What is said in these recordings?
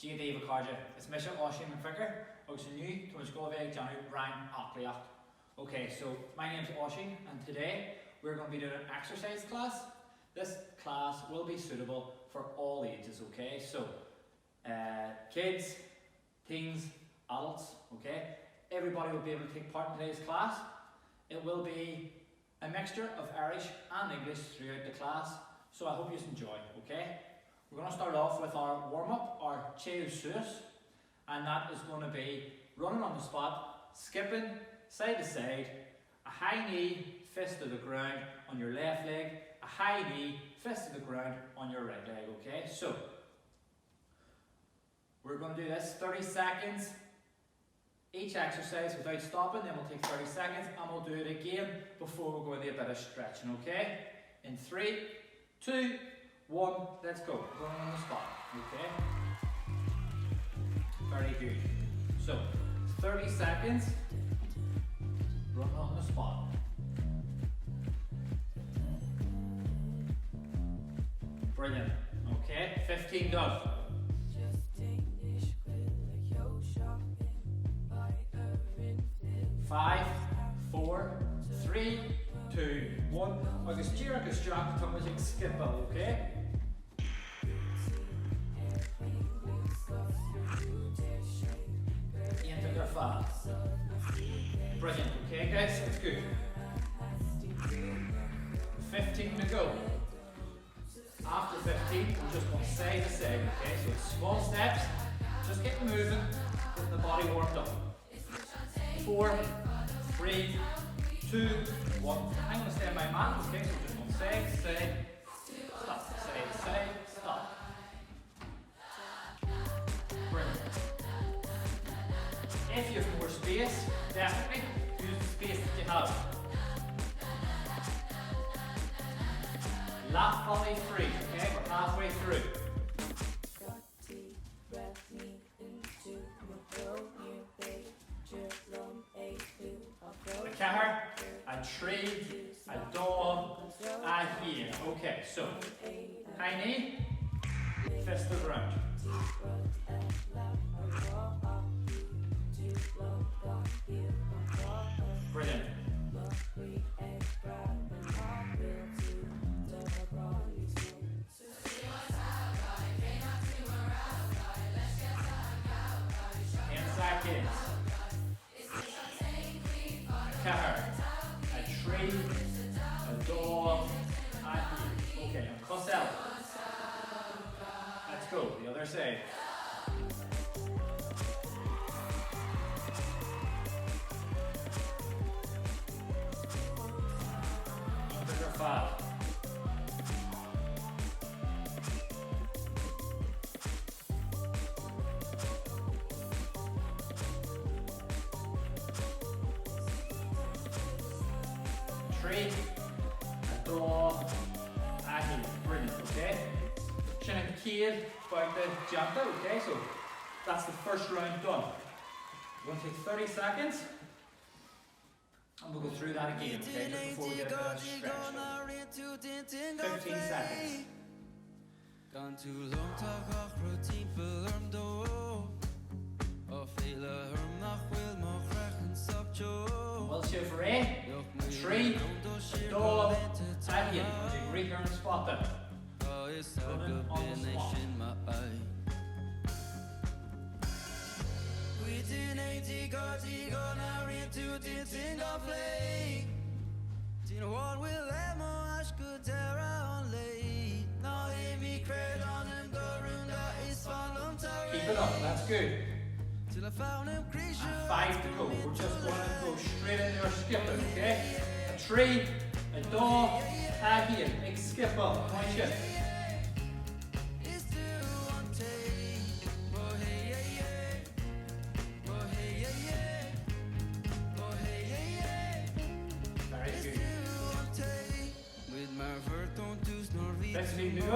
David Carja, it's Misha Oshie McVicker, also new to Muscovia Johnny Ryan Ockliacht. Okay, so my name's Oshie and today we're going to be doing an exercise class. This class will be suitable for all ages, okay? So, kids, teens, adults, okay? Everybody will be able to take part in today's class. It will be a mixture of Irish and English throughout the class, so I hope you enjoy, okay? We're going to start off with our warm-up, our Cheo Suis, and that is going to be running on the spot, skipping side to side, a high knee, fist to the ground on your left leg, a high knee, fist to the ground on your right leg, okay? So, we're going to do this 30 seconds each exercise without stopping, then we'll take 30 seconds and we'll do it again before we go into a bit of stretching, okay? In 3, 2, 1, let's go. Going on the spot, okay? Very good. So, 30 seconds, run on the spot. Brilliant. Okay, 15 done. 5, 4, 3, 2, 1. Agus tír agus strap tá muid skip okay? Into fast. Brilliant, okay guys, that's good. 15 to go. After 15, we're just going side to side, okay? So small steps, just get moving, get the body warmed up. 4, 3, 2, 1. I'm going to stay on my mat, okay? So just going side, side, stop, side, side, stop. Brilliant. If you have more space, definitely use the space that you have. Lap volley free, okay? We're halfway through. A caher, a tree, a dog, a heel. Okay, so high knee, fist to the ground. Brilliant. Seconds. Caher, a tree, a dog, a heel. Okay, and cross out. Let's go, the other side. Figure 5. Tree, a dog, a heel. Brilliant, okay? Shannon Kiel about the jumper, okay? So that's the first round done. We're going to take 30 seconds and we'll go through that again, okay? Just before we get a bit of stretch. 15 seconds. Kan too long tag ach routine verm do of hele herm nach wil mag rechten sap jo. Well, shift A, tree, a dog, a heel. Great here on the spot then. Running on the spot. Keep it up, that's good. And 5 to go. We're just going to go straight into our skipping, okay? A tree, a dog, a heel. Big skip up. One shift. Very good. 15 to go.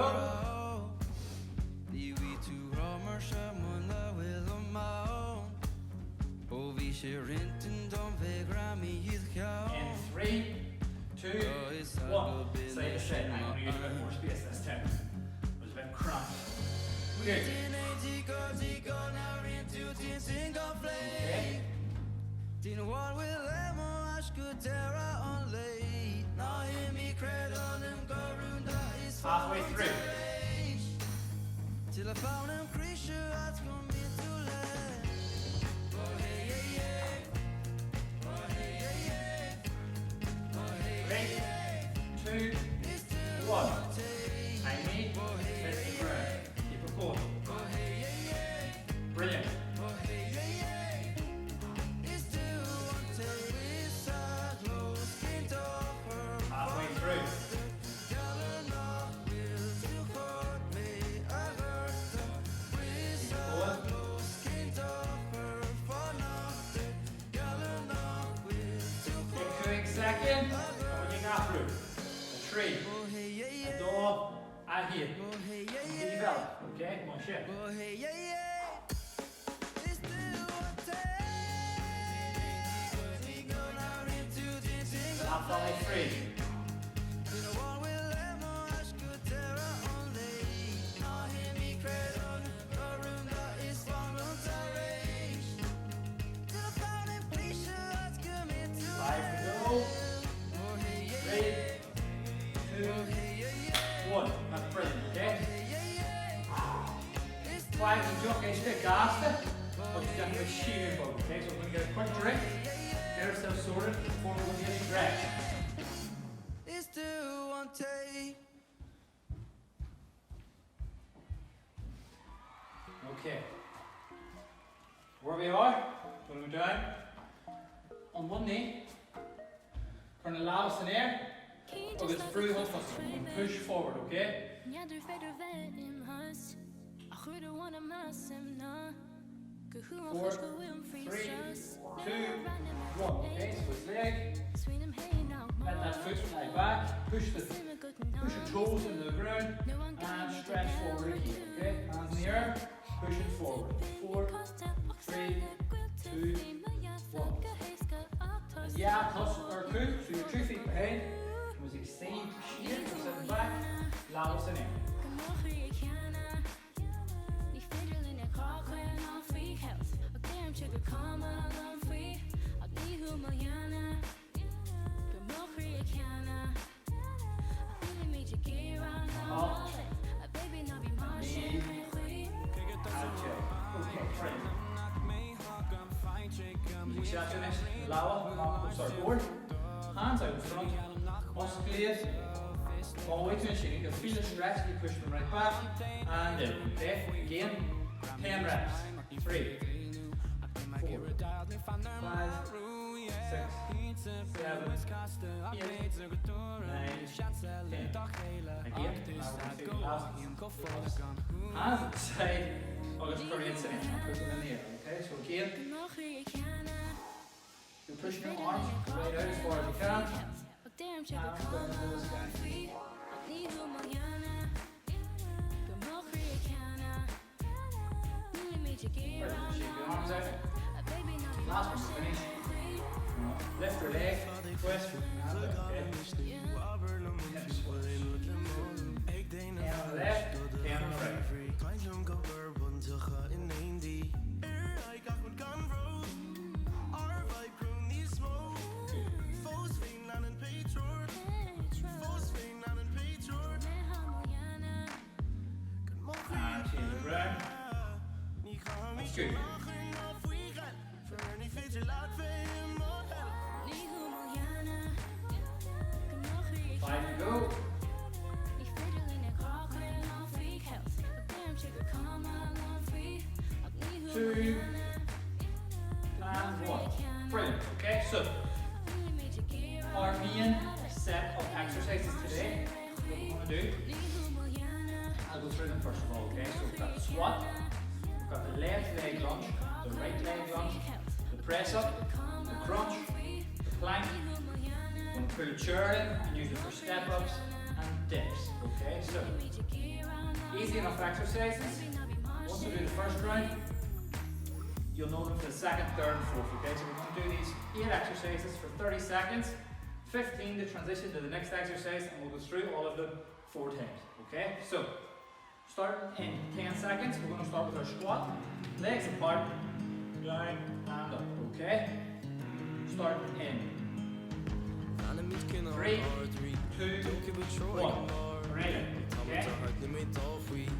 In 3, 2, 1. Side to side. I'm going to use a bit more space this time. It was a bit cramped. Good. Okay. Halfway through. Till I found him creature that's gonna be too late. Oh hey yeah yeah. Oh hey yeah yeah. Oh hey yeah. 3, 2, 1. I need this ground. Keep it going. Brilliant. Halfway through. Second, looking after a tree, a door, and here. Develop, okay? Come on, shit. Halfway three. That's brilliant, okay? 5 is jockey, it's a bit gassed, but you have to sheer boat, okay? So we're going to get a quick drink, get ourselves sorted before we go to get stretch. Okay. Where we are, put them down. On one knee, turn the loudest in air. Og het through the muscle and push forward, okay? Four, 3, 2, 1. Okay, so it's leg. Let that foot lie back. Push your toes into the ground and stretch forward again. Okay, hands in the air. Push it forward. 4, 3, 2, 1. Yeah, plus or 2. So your 2 feet behind. Same sheer, sit back, loudest in air. Forward. Hands out in front. Muscles, all the way to the chin. You can feel the stretch, you push them right back and in. Okay, again, 10 reps. 3, 4, 5, 6, 7, 8, 9, 10. Again, now we're going to do the last hands at the side. Oh, it's pretty insane. Put them in the air. Okay, so again, you're pushing your arms right out as far as you can. Damn, check the color of the sky. Shake your arms out. Last one to finish. Lift your leg, twist, and lift. Okay. Hand on the left, hand on the right. Good. 5 to go. 2 and 1. Brilliant. Okay, so our main set of exercises today, what we're going to do, I'll go through them first of all. Okay, so we've got the squat. We've got the left leg lunge, the right leg lunge, the press up, the crunch, the plank. We're going to pull a chair in and use it for step ups and dips. Okay, so easy enough exercises. Once we do the first round, you'll know them for the second, third, and fourth. Okay, so we're going to do these 8 exercises for 30 seconds, 15 to transition to the next exercise, and we'll go through all of them 4 times. Okay, so Starting in 10 seconds, we're going to start with our squat. Legs apart, down and up, okay? Starting in 3, 2, 1. Ready, okay?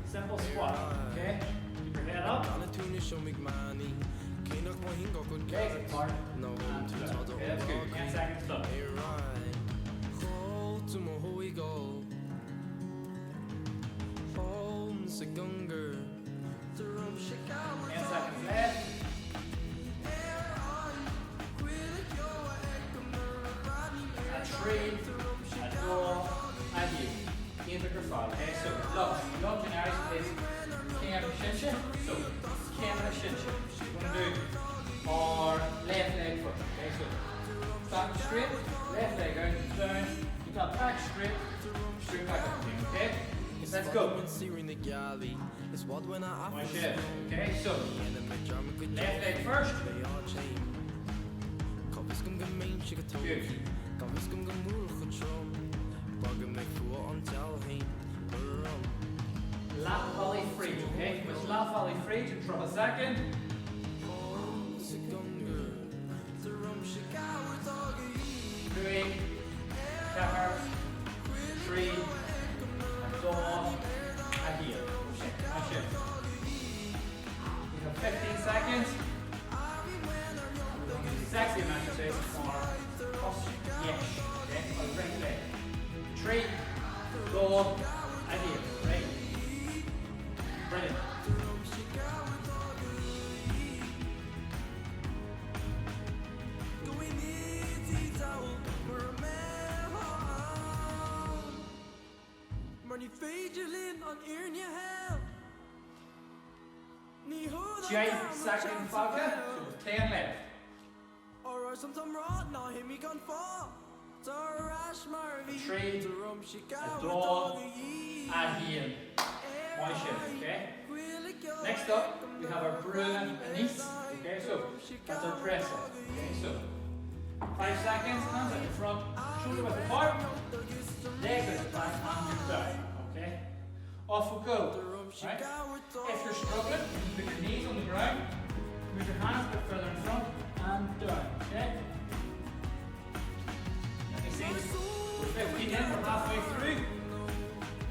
Simple squat, okay? Keep your head up. Legs apart and down. Okay, that's good. 10 seconds done. 10 seconds left. A tree, a door, and you. Keep it your fall. Okay, so lunge in Irish is Kemra Shinshin. So Kemra Shinshin. We're going to do our left leg first. Okay, so stand straight, left leg out, down, you got back straight, straight back up again. Okay? Let's go. One shift. Okay, so left leg first. Good. Lat volley free. Okay, with lat volley free to drop a second. Doing cover, tree, and go on, and heel. One shift. We have 15 seconds. Sexy exercise for cross yesh. Okay, or right leg. Tree, go, and heel. Right. Brilliant. Jay, second focus, so 10 left. Tree, a door, and heel. One shift, okay? Next up, we have our Bruin Nice. Okay, so that's our press up. Okay, so 5 seconds, hands at the front, shoulder width apart, legs at the back, and down. Okay? Off we go. Right? If you're struggling, put your knees on the ground, move your hands a bit further in front, and down. Okay? Let me see. We're 15 in, we're halfway through.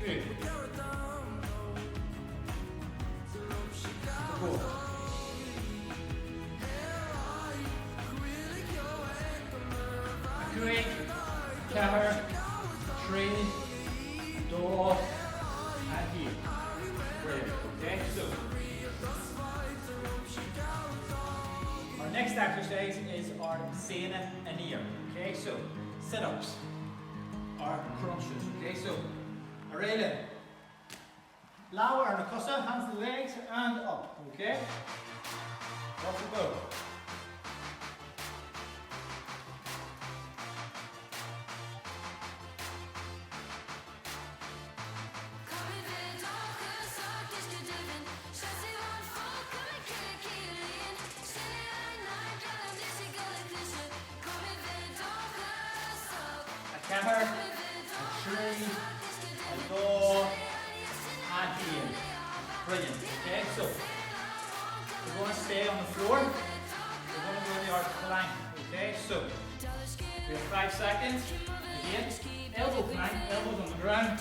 Good. Go. Great. Cover, tree, door, and heel. Brilliant. Okay, so our next exercise is our Sena Anir. Okay, so sit-ups, our crunches. Okay, so Aurelia, lower and Acosta, hands to the legs and up. Okay, off we go. Cover, a tree, a door, and heel. Brilliant. Okay, so we're going to stay on the floor. We're going to do the arch plank. Okay, so we have 5 seconds. Again, elbow plank, elbows on the ground.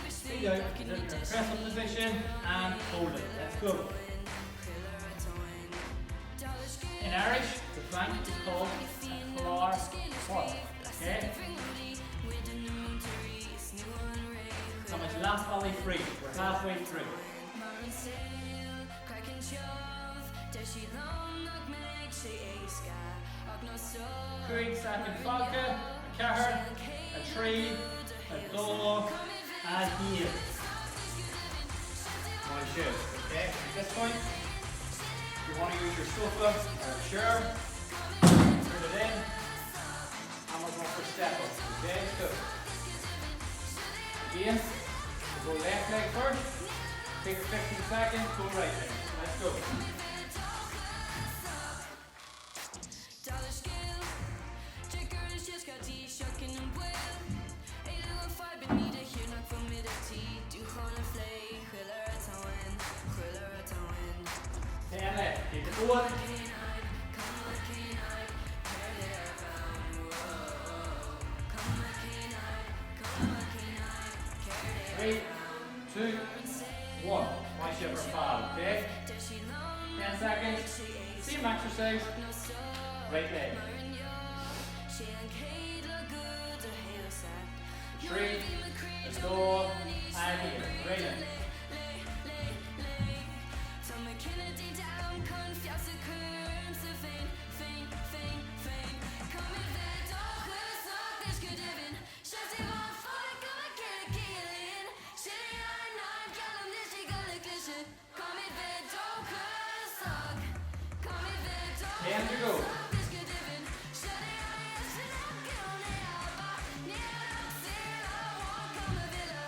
Feet out, press up position, and hold it. Let's go. In Irish, the plank is called a floor fort. Okay? So much last volley free. We're halfway through. Craig second vodka, a carrot, a tree, a dog, and heel. One shift. Okay, at this point, you want to use your sofa or a chair. Turn it in. And we're going for step up. Okay, so again, we'll go left leg first. Take 15 seconds, go right leg. Let's go. Benita hier, nak van middag 10. Du gaan een vleeg, Going. 3, 2, 1. My shiver fall, okay? 10 seconds. Same exercise. Right leg. 3, let's go. And here. Right leg. Time to go.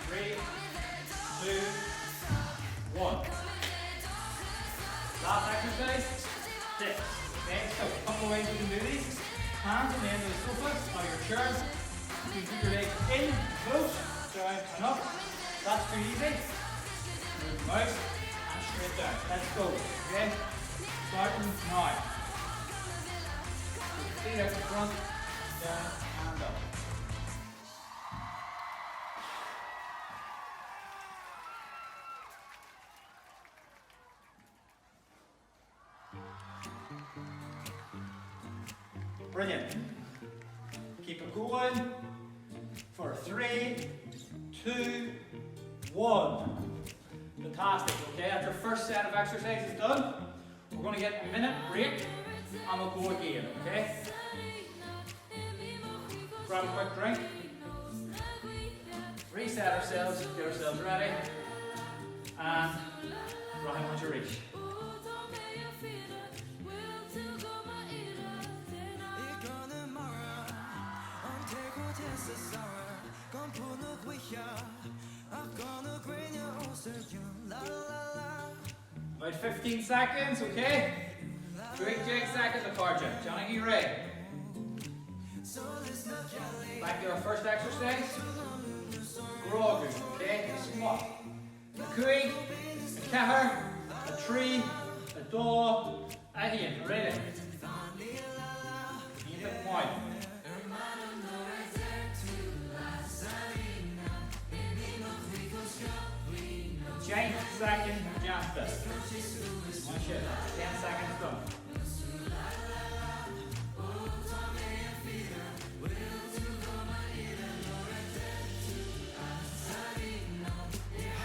3, 2, 1. Last exercise. 6. Okay, so a couple ways you can do these. Hands on the end of the sofa or your chair. You can keep your legs in, close, down and up. That's too easy. Move them out and straight down. Let's go. Okay? Starting now. Feet out the front, down and up. Brilliant. Keep it going for 3, 2, 1. Fantastic. Okay, that's our first set of exercises done. We're going to get a minute break and we'll go again. Okay? Grab a quick drink. Reset ourselves, get ourselves ready. And Ryan, once you reach. About 15 seconds, okay? Quick Jake seconds apart, Jake. Johnny, are you ready? Back to our first exercise. Grogu, okay? A squat. A kui, a cahar, a tree, a door, a heel. Ready? Keep it wide. Jake second, Jasper. One shit. 10 seconds done.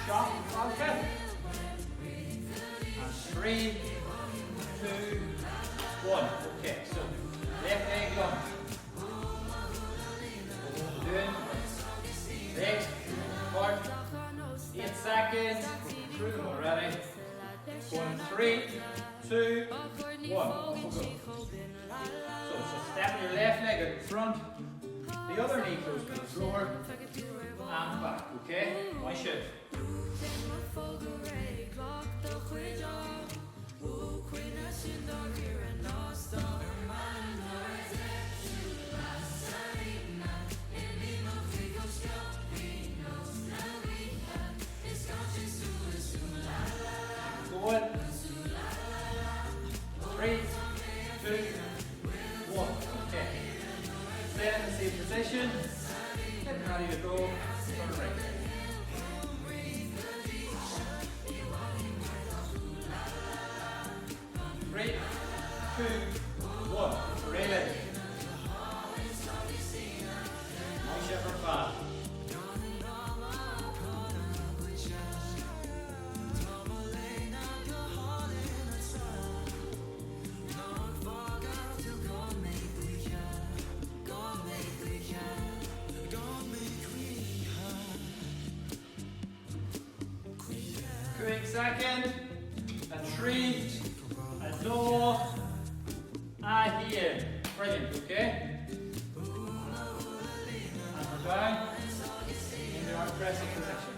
Shot, okay. And 3, 2, 1. Okay, so left leg lunge. Doing legs apart. 8 seconds. Through them already. Going 3, 2, 1. We'll go. So step your left leg at the front, the other knee close to the floor, and back. Okay? One shift. Going. 3, 2, 1. Okay. Stay in the same position. Getting ready to go for the break. Three, 2, 1. Really. Nice effort, fast. Quick second, a tree, a door, and here. Brilliant, okay? And we're down into our pressing position.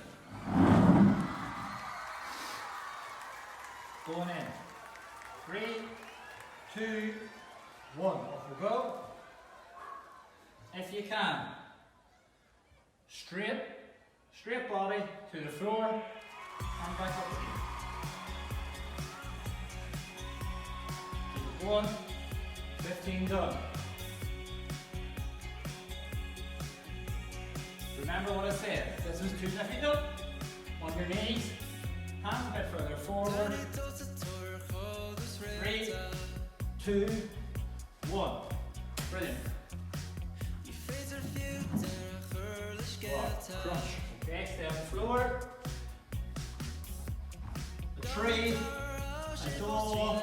Going in. 3, 2, 1. Off we go. If you can, straight body to the floor. And back up again. 1, 15 done. Remember what I said, this is too difficult. On your knees, hands a bit further forward. 3, 2, 1. Brilliant. Crunch. Okay, stay on the floor. A tree, a door,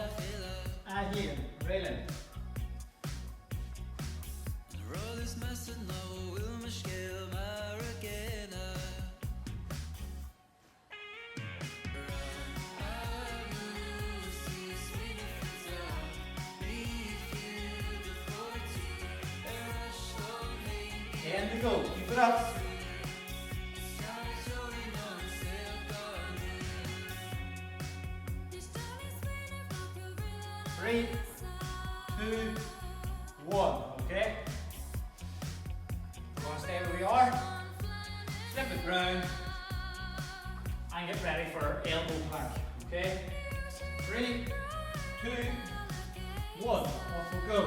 and here, railing. And to go, keep it up. Three, 2, 1, okay? We're going to stay where we are, flip it round, and get ready for elbow plank, okay? 3, 2, 1, off we go.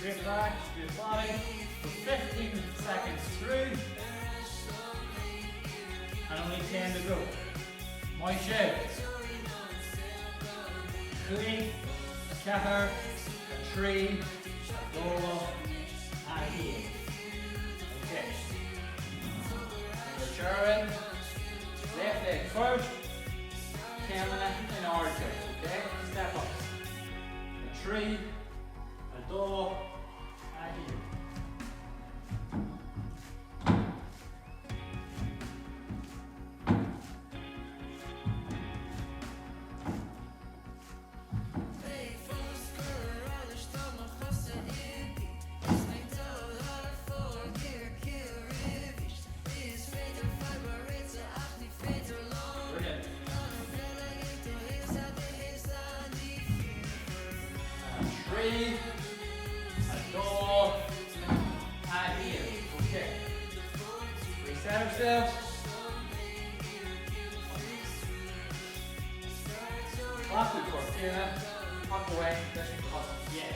Straight back, straight body, for 15 seconds through, and only 10 to go. My shape. Tree, a cahar, a tree, a door, and a heel. Okay. We're turning, left leg first, 10 minutes in order, okay? Step up. A tree, a door, here. Brilliant. Tree. Set ourselves. Last week first, here, walk away, that's your cross. Yeah.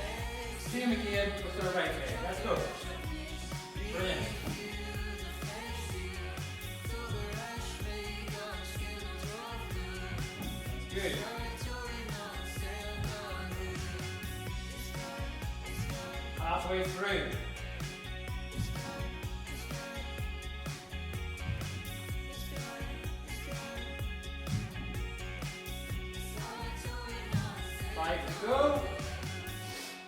Same again with the right leg. Let's go. Brilliant. Good. Halfway through. Go.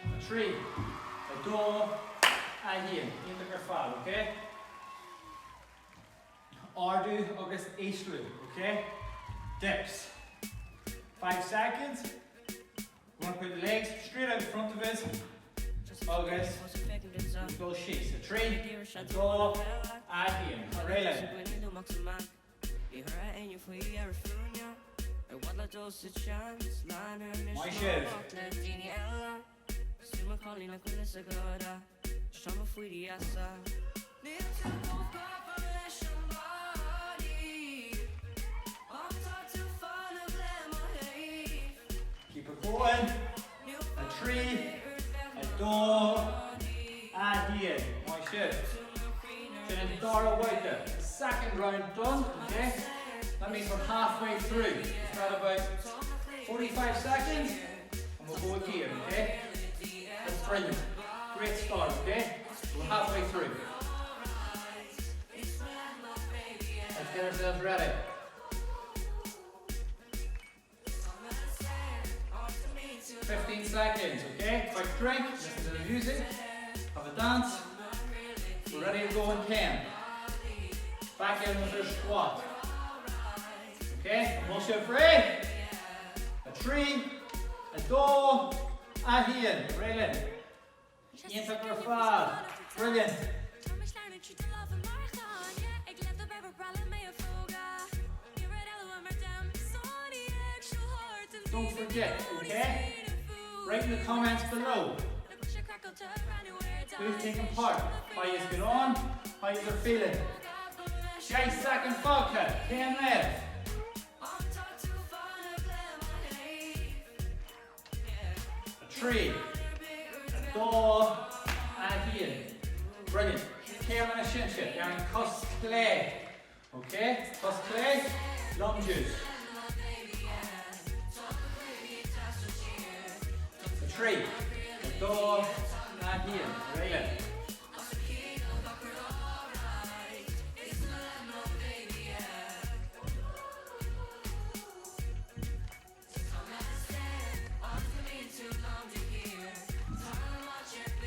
A tree, a door, and here, into your fall, okay? Ardu agus Eastlu, okay? Dips. 5 seconds. We're going to put the legs straight out in front of us. Agus, go sheets. A tree, a door, and here. A railing. My shirt. Keep it going. A tree, a door, and here. My shirt. Then the door away there. Second round done, okay? That means we're halfway through. We've got about 45 seconds, and we'll go again, okay? That's brilliant. Great start, okay? We're halfway through. Let's get ourselves ready. "15 seconds, okay? Quick drink, listen to the music, have a dance. We're ready to go in 10. Back in with our squat. Okay, muscle free. A tree, a door, a heel. Railing. Into our fall. Brilliant. Don't forget, okay? Write in the comments below. Who's taking part? How you get on? How you feeling? 6 second focus. 10 left. A tree. A door. And heel. Brilliant. Care on a shin shift. You're in cuss clay. Okay? Cuss clay. Lunges. A tree. A door. And heel. Brilliant.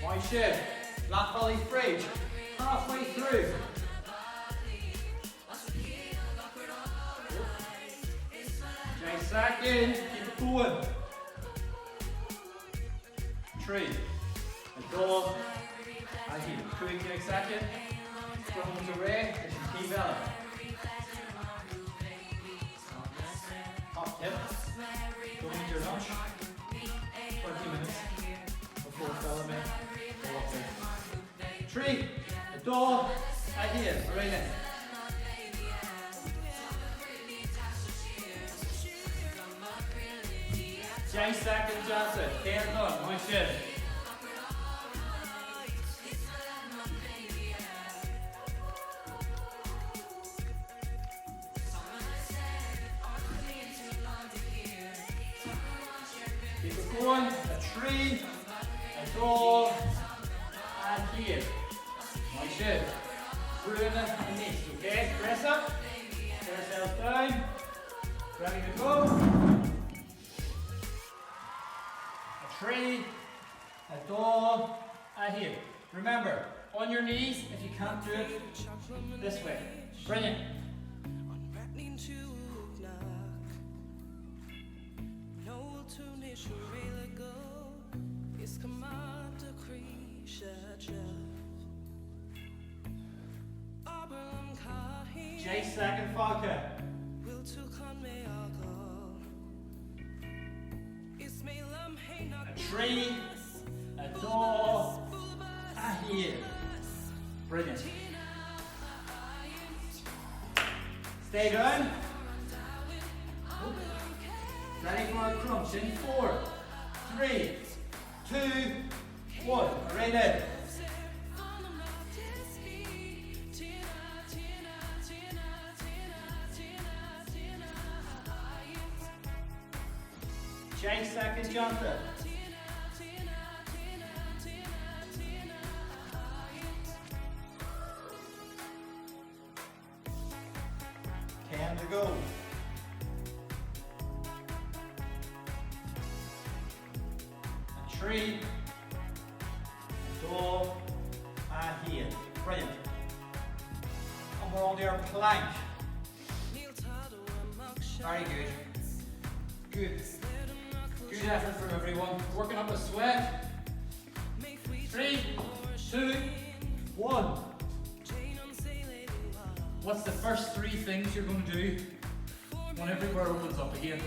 One shift. Lap volley bridge. Halfway through. 10 seconds. Keep it going. Tree. A door. And heel. 2 seconds. From to ray. This is key belly. Top tip. Go into your lunch. 20 minutes before development. Tree, a door, a heel, brilliant. Jay second Johnson, 10 done, one shift. Keep it going, a tree, a door, and heel. One shift. Bruin and knees, okay? Press up, get ourselves down, ready to go. A tree, a door, a heel. Remember, on your knees if you can't do it this way. Brilliant. J second focus. A tree, a door, a heel. Brilliant. Stay down. Ready for a crunch in 4, 3, 2, 1. Ready. J second jumper. Can to go. A tree, a door, a heel. Brilliant. And we're on to our plank. Very good. Good. Good effort from everyone. Working up a sweat. 3, 2, 1. What's the first 3 things you're going to do when everywhere opens up again?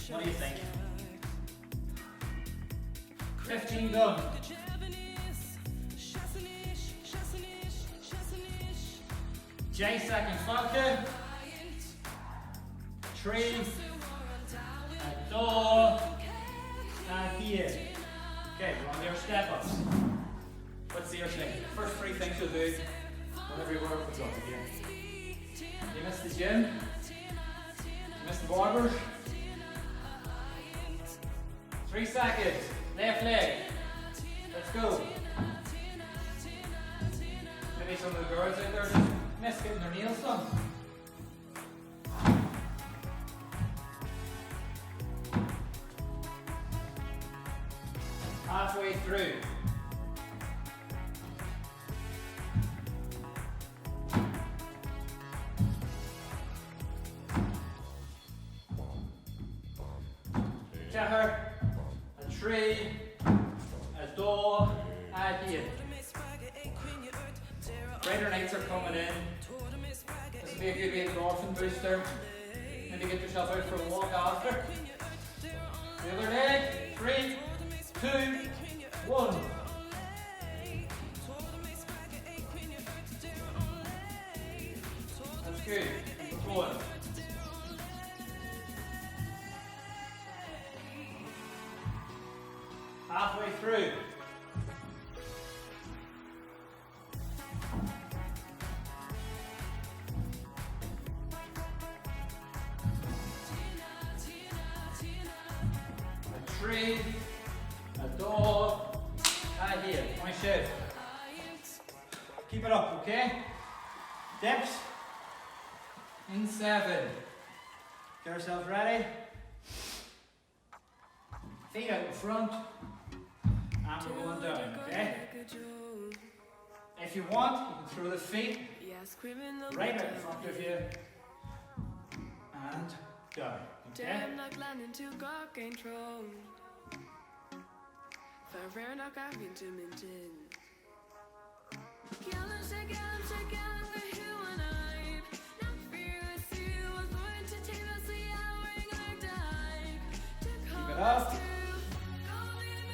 What do you think? 15 done. J second focus. Tree. A door, and heel. Okay, we're on your step ups. What's your thing? First 3 things you'll do whenever your work opens up again. You missed the gym, you missed the barbers. 3 seconds, left leg. Let's go. Maybe some of the girls out there just miss getting their nails done. Halfway through. Jahar, a tree, a door, a heel. Brighter nights are coming in. This will be a good way to endorphin booster. Maybe get yourself out for a walk after. The other leg, 3, 2, 1. That's good. Keep going. Halfway through. A tree, a dog, and here, my shift. Keep it up, okay? Dips. In 7. Get yourselves ready. Feet out in front. And we're going down, okay? If you want, you can throw the feet right out in front of you. And down, okay? Keep it up.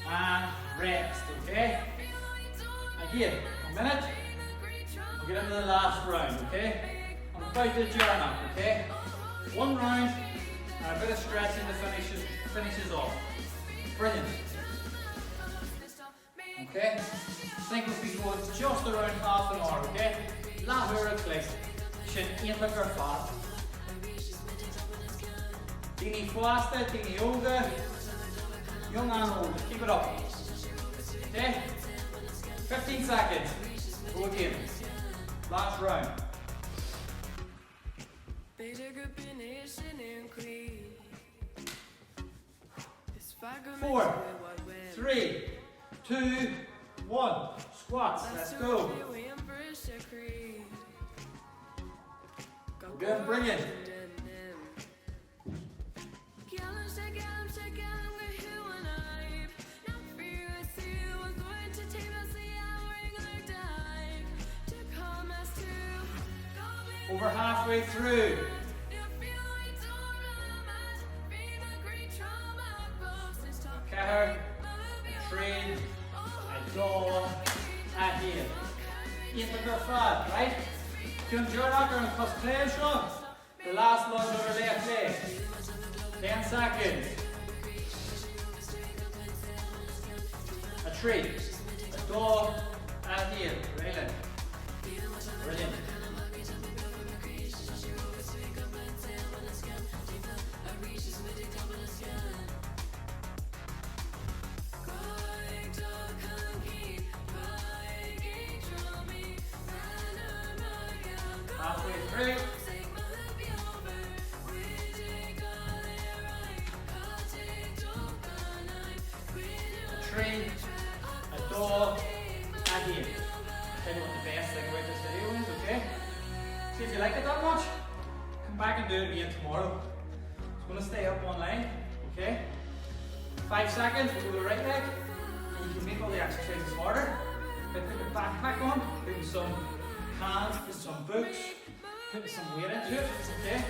And rest, okay? Again, a minute. We'll get into the last round, okay? I'm about to join up, okay? 1 round and a bit of stretching to finishes off. Brilliant. Okay? Think we'll be going just around half an hour, okay? Lahura click. Should aim like our fat. Dini faster, dini yoga. Young and old, keep it up. Okay? 15 seconds. Go again. Last round. 4, 3, 2, 1. Squats. Let's go. Good, brilliant. Over halfway through. Caher, a tree, a dog, and here. Eat the good fat, right? Kun Joe Rocker and Cos Clay Shot. The last lunge over left leg. 10 seconds. A tree, a dog, and here. Brilliant. Brilliant. Halfway through. A tree, a dog, and here. Tell you what the best thing about this video is, okay? See if you like it that much, come back and do it again tomorrow. It's going to stay up online, okay? 5 seconds, we'll do the right leg, and you can make all the exercises harder. But put your backpack on, put some hands, put some books, put some weight into it, okay?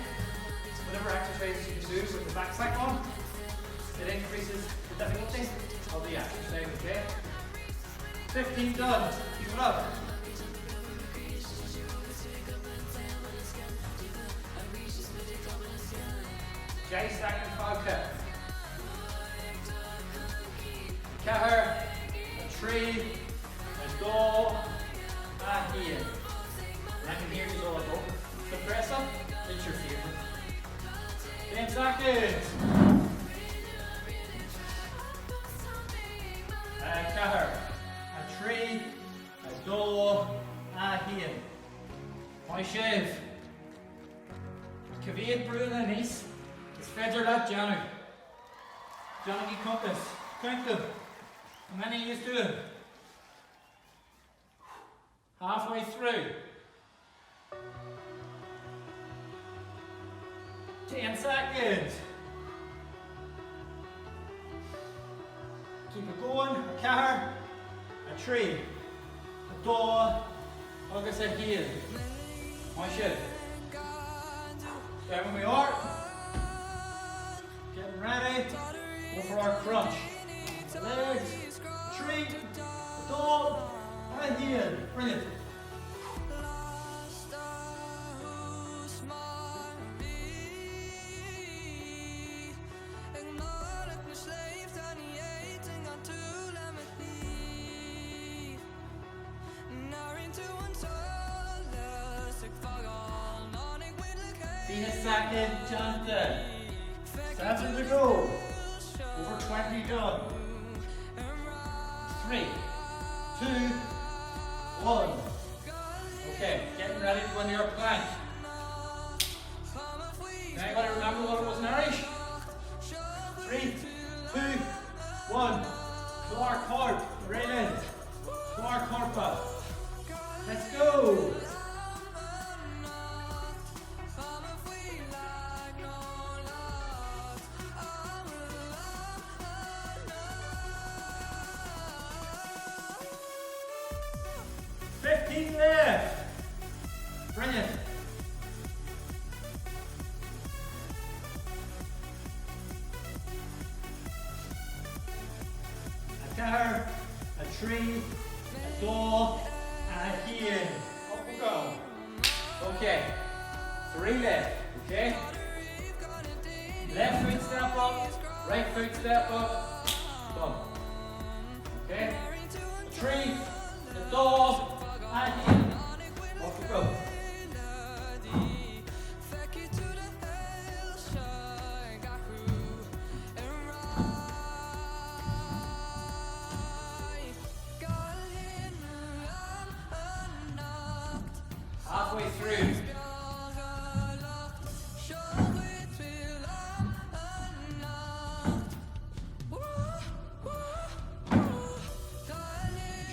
Whatever exercise you can do with the backpack on, it increases the difficulty of the exercise, okay? 15 done, keep it up. Jai second focus. Caher, a tree, a dog, and here. And I can hear you all go. The press up, it's your favorite. 10 seconds. Caher, a tree, a dog, and here. My shave. Kavir Bruna Nice. It's Fedger that Janu. Johnny Compass. Count them. How many you do it? Halfway through. 10 seconds. Keep it going. A car, a tree, a door, like I said here. My shit. There we are. Getting ready. Go for our crunch. Legs, 3, door, and heel. Brilliant. See a second, Jonathan. 7 to go. Over 20 done. 3, 2, 1. Okay, getting ready to win your plank. Anybody remember what it was in Irish? 3, 2, 1. Clark hard. Right in. Clark hard. Let's go. Left. Brilliant. A car, a tree, a door, and a heel. Up we go. Okay. 3 left. Okay. Left foot step up. Right foot step up. Come. Okay. A tree, a door. And here. Off we go. Halfway through.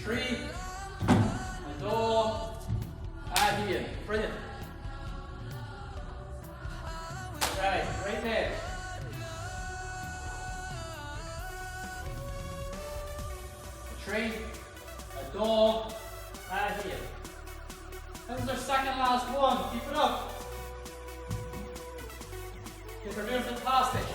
Tree. Here. Brilliant. Right there. A tree, a door, and here. This is our second last one. Keep it up. Because we're doing fantastic.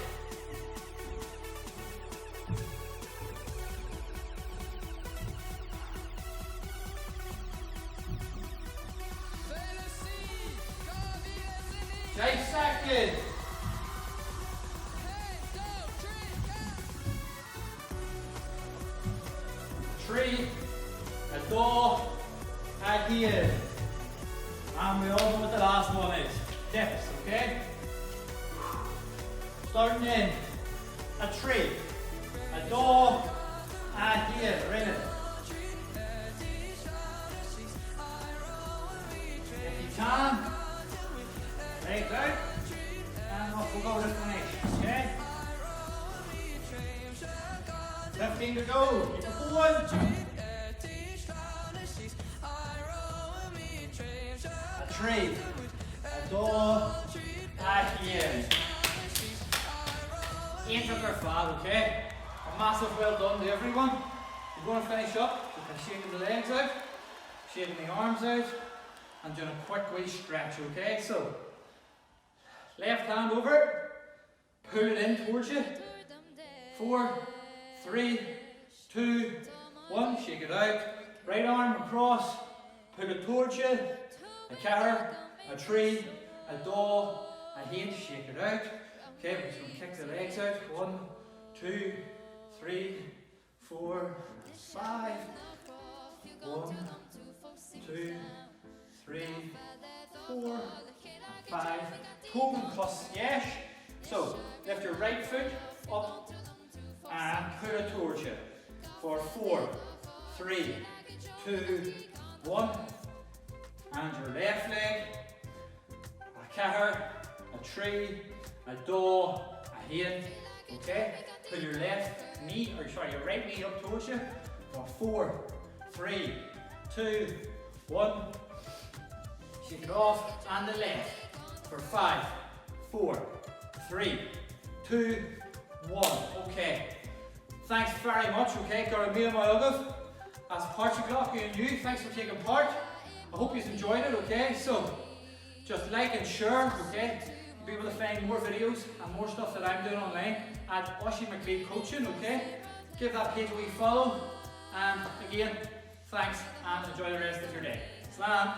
Second. Tree, a door, and here. And we all know what the last one is. Dips, okay? Starting in. A tree, a door, and here. Right in. If you can. Right out, and off we'll go to finish, okay? 15 to go, keep it going. A tree, a door, and here. 8 took our fall, okay? A massive well done to everyone. We're going to finish up with shaking the legs out, shaking the arms out, and doing a quick wee stretch, okay? So, left hand over, pull it in towards you. 4, 3, 2, 1, shake it out. Right arm across, pull it towards you. A car, a tree, a door, a head, shake it out. Okay, we're just going to kick the legs out. 1, 2, 3, 4, 5. 1, 2, 3, 4, 5. Toe plus yes. So lift your right foot up and put it towards you. For 4, 3, 2, 1. And your left leg. A car, a tree, a door, a head. Okay. Put your left knee, or sorry, your right knee up towards you. For 4, 3, 2, 1. Shake it off, and the left. For 5, 4, 3, 2, 1. Okay. Thanks very much. Okay, got a meal my other. As Portugal and you, thanks for taking part. I hope you've enjoyed it. Okay, so just like and share. Okay, you'll be able to find more videos and more stuff that I'm doing online at Oisín McLeod Coaching. Okay, give that page a wee follow, And again, thanks and enjoy the rest of your day. Slán!